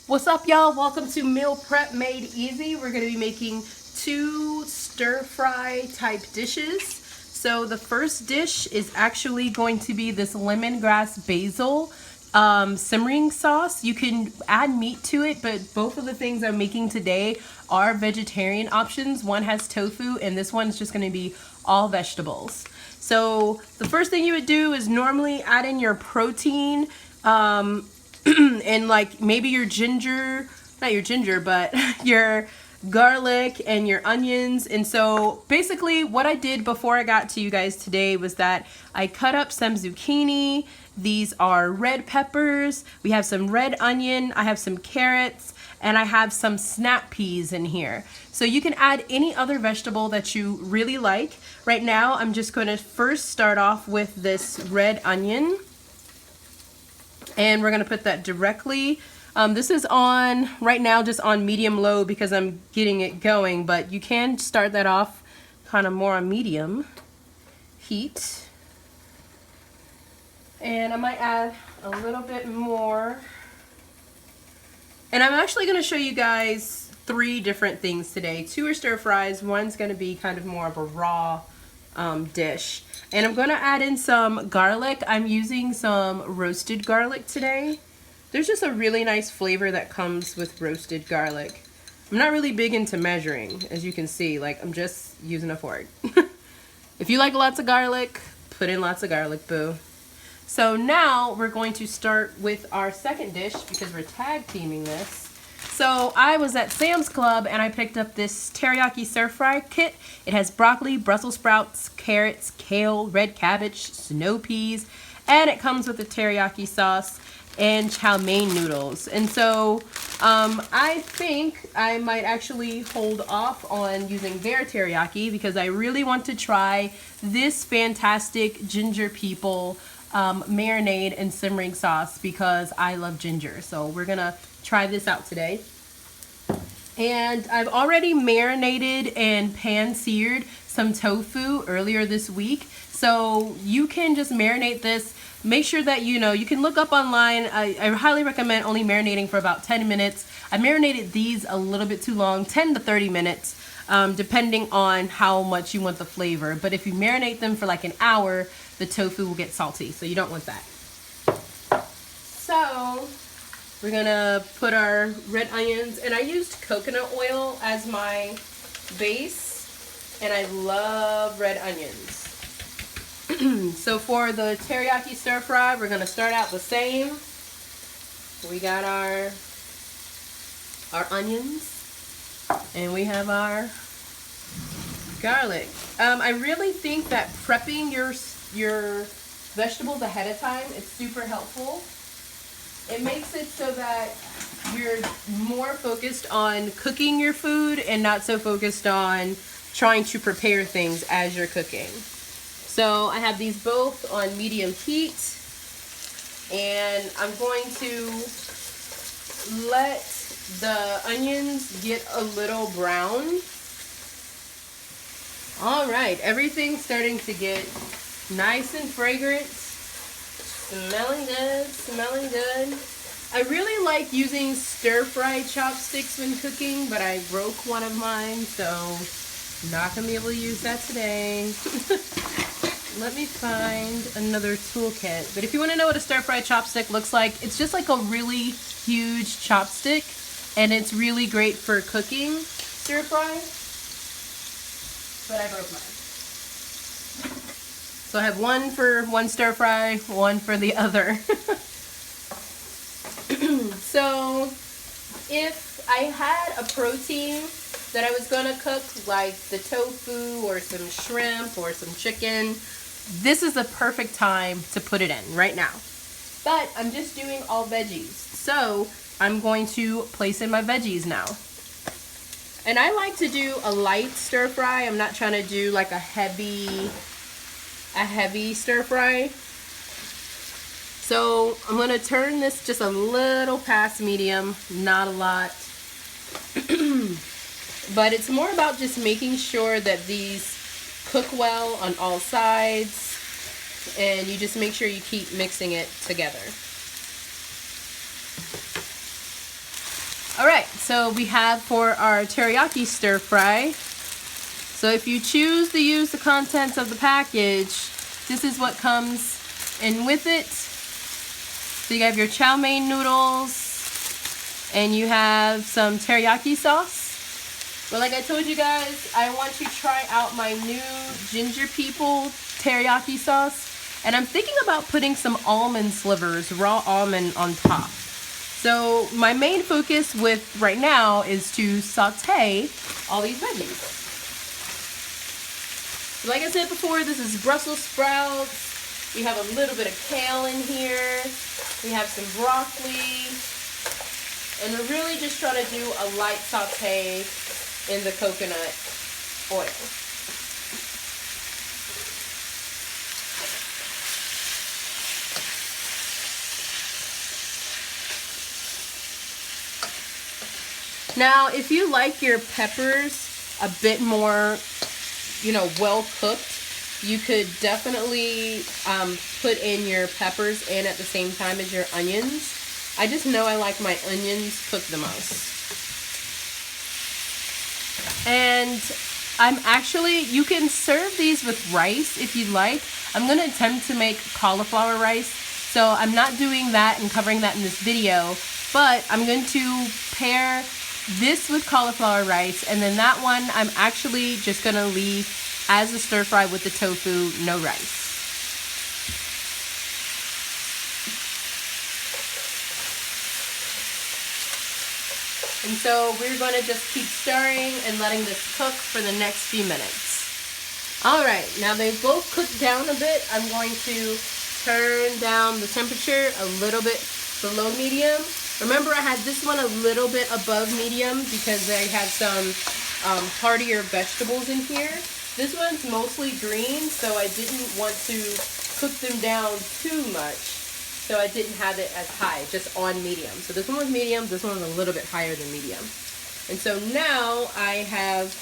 What's up, y'all? Welcome to Meal Prep Made Easy. We're going to be making two stir-fry type dishes. So the first dish is actually going to be this lemongrass basil simmering sauce. You can add meat to it, but both of the things I'm making today are vegetarian options. One has tofu and this one's just going to be all vegetables. So the first thing you would do is normally add in your protein, and like maybe your ginger, not your ginger, but your garlic and your onions. And so basically what I did before I got to you guys today was that I cut up some zucchini. These are red peppers. We have some red onion. I have some carrots and I have some snap peas in here. So you can add any other vegetable that you really like. Right now I'm just going to first start off with this red onion. And we're going to put that directly. This is on, right now, just on medium-low because I'm getting it going. But you can start that off kind of more on medium heat. And I might add a little bit more. And I'm actually going to show you guys 3 different things today. 2 are stir fries. One's going to be kind of more of a raw dish. And I'm going to add in some garlic. I'm using some roasted garlic today. There's just a really nice flavor that comes with roasted garlic. I'm not really big into measuring, as you can see. Like, I'm just using a fork. If you like lots of garlic, put in lots of garlic, boo. So now we're going to start with our second dish because we're tag teaming this. So I was at Sam's Club and I picked up this teriyaki stir fry kit. It has broccoli, Brussels sprouts, carrots, kale, red cabbage, snow peas, and it comes with a teriyaki sauce and chow mein noodles. And so I think I might actually hold off on using their teriyaki because I really want to try this fantastic ginger people marinade and simmering sauce because I love ginger. So we're gonna try this out today. And I've already marinated and pan-seared some tofu earlier this week. So you can just marinate this. Make sure that you can look up online. I highly recommend only marinating for about 10 minutes. I marinated these a little bit too long, 10 to 30 minutes, depending on how much you want the flavor. But if you marinate them for like an hour, the tofu will get salty, so you don't want that. So we're gonna put our red onions, and I used coconut oil as my base, and I love red onions. So for the teriyaki stir fry, we're gonna start out the same. We got our onions, and we have our garlic. I really think that prepping your vegetables ahead of time is super helpful. It makes it so that you're more focused on cooking your food and not so focused on trying to prepare things as you're cooking. So I have these both on medium heat, and I'm going to let the onions get a little brown. All right, everything's starting to get nice and fragrant. Smelling good, smelling good. I really like using stir-fry chopsticks when cooking, but I broke one of mine, so not gonna be able to use that today. Let me find another toolkit. But if you want to know what a stir-fry chopstick looks like, it's just like a really huge chopstick, and it's really great for cooking stir-fry. But I broke mine. So I have one for one stir fry, one for the other. So if I had a protein that I was gonna cook, like the tofu or some shrimp or some chicken, this is the perfect time to put it in right now. But I'm just doing all veggies. So I'm going to place in my veggies now. And I like to do a light stir fry. I'm not trying to do like a heavy stir fry. So I'm going to turn this just a little past medium, not a lot. But it's more about just making sure that these cook well on all sides, and you just make sure you keep mixing it together. All right, so we have for our teriyaki stir fry. So if you choose to use the contents of the package, this is what comes in with it. So you have your chow mein noodles, and you have some teriyaki sauce. But like I told you guys, I want you to try out my new ginger people teriyaki sauce. And I'm thinking about putting some almond slivers, raw almond on top. So my main focus with right now is to saute all these veggies. So like I said before, this is Brussels sprouts. We have a little bit of kale in here. We have some broccoli. And we're really just trying to do a light saute in the coconut oil. Now, if you like your peppers a bit more, you know, well cooked, you could definitely put in your peppers in at the same time as your onions. I just know I like my onions cooked the most. And you can serve these with rice if you'd like. I'm going to attempt to make cauliflower rice. So I'm not doing that and covering that in this video, but I'm going to pair this with cauliflower rice, and then that one I'm actually just going to leave as a stir fry with the tofu, no rice. And so we're going to just keep stirring and letting this cook for the next few minutes. Alright, now they've both cooked down a bit. I'm going to turn down the temperature a little bit below medium. Remember, I had this one a little bit above medium because I had some heartier vegetables in here. This one's mostly green, so I didn't want to cook them down too much. So I didn't have it as high, just on medium. So this one was medium, this one was a little bit higher than medium. And so now I have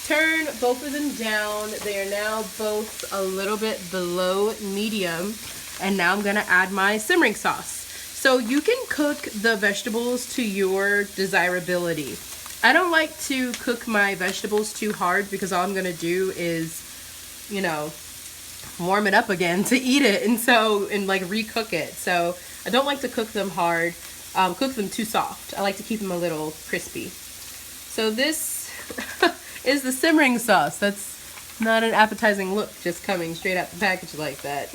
turned both of them down. They are now both a little bit below medium. And now I'm gonna add my simmering sauce. So you can cook the vegetables to your desirability. I don't like to cook my vegetables too hard because all I'm gonna do is, you know, warm it up again to eat it and like recook it. So I don't like to cook them hard, cook them too soft. I like to keep them a little crispy. So this is the simmering sauce. That's not an appetizing look just coming straight out the package like that.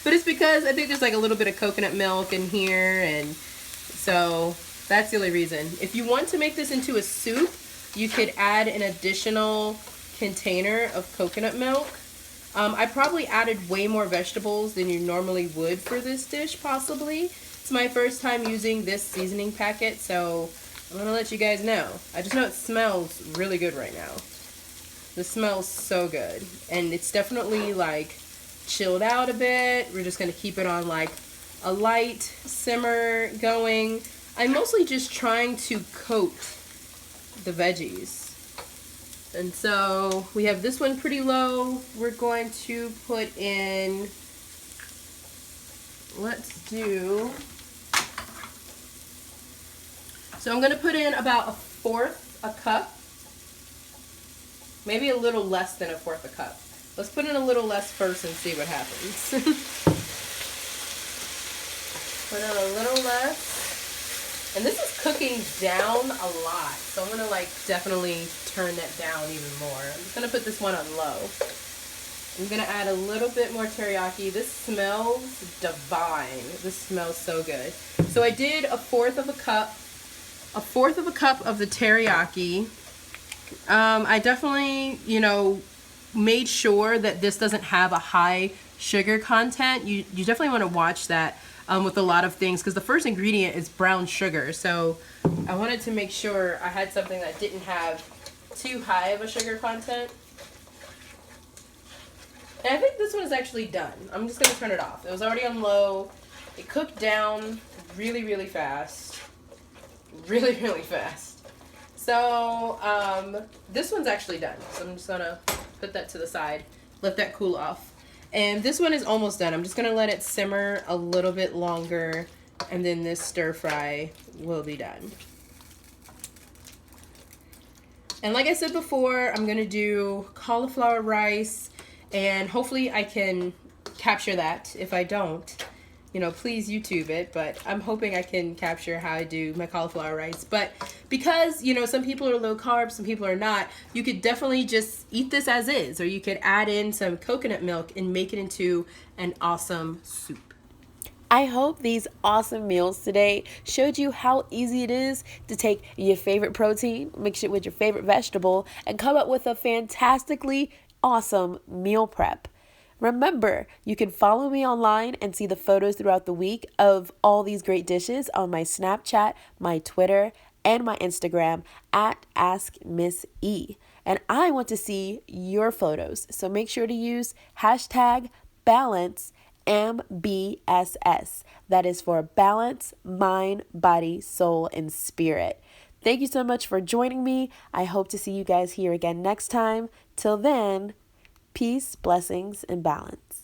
But it's because I think there's like a little bit of coconut milk in here, and so that's the only reason. If you want to make this into a soup, you could add an additional container of coconut milk. I probably added way more vegetables than you normally would for this dish, possibly. It's my first time using this seasoning packet, so I'm gonna let you guys know. I just know it smells really good right now. This smells so good, and it's definitely like chilled out a bit. We're just gonna keep it on like a light simmer going. I'm mostly just trying to coat the veggies. And so we have this one pretty low. We're going to put in, so I'm gonna put in about 1/4 a cup, maybe a little less than 1/4 a cup. Let's put in a little less first and see what happens. Put in a little less. And this is cooking down a lot. So I'm gonna like definitely turn that down even more. I'm just gonna put this one on low. I'm gonna add a little bit more teriyaki. This smells divine. This smells so good. So I did 1/4 of a cup. 1/4 of a cup of the teriyaki. I definitely, you know, made sure that this doesn't have a high sugar content. You definitely want to watch that with a lot of things, because the first ingredient is brown sugar. So I wanted to make sure I had something that didn't have too high of a sugar content. And I think this one is actually done. I'm just going to turn it off. It was already on low. It cooked down really, really fast. Really, really fast. So this one's actually done. So I'm just going to put that to the side, let that cool off. And this one is almost done. I'm just gonna let it simmer a little bit longer, and then this stir fry will be done. And like I said before, I'm gonna do cauliflower rice, and hopefully I can capture that. If I don't, you know, please YouTube it, but I'm hoping I can capture how I do my cauliflower rice. But because, you know, some people are low carb, some people are not, you could definitely just eat this as is, or you could add in some coconut milk and make it into an awesome soup. I hope these awesome meals today showed you how easy it is to take your favorite protein, mix it with your favorite vegetable, and come up with a fantastically awesome meal prep. Remember, you can follow me online and see the photos throughout the week of all these great dishes on my Snapchat, my Twitter, and my Instagram at AskMissE. And I want to see your photos, so make sure to use hashtag balance MBSS. That is for balance, mind, body, soul, and spirit. Thank you so much for joining me. I hope to see you guys here again next time. Till then, peace, blessings, and balance.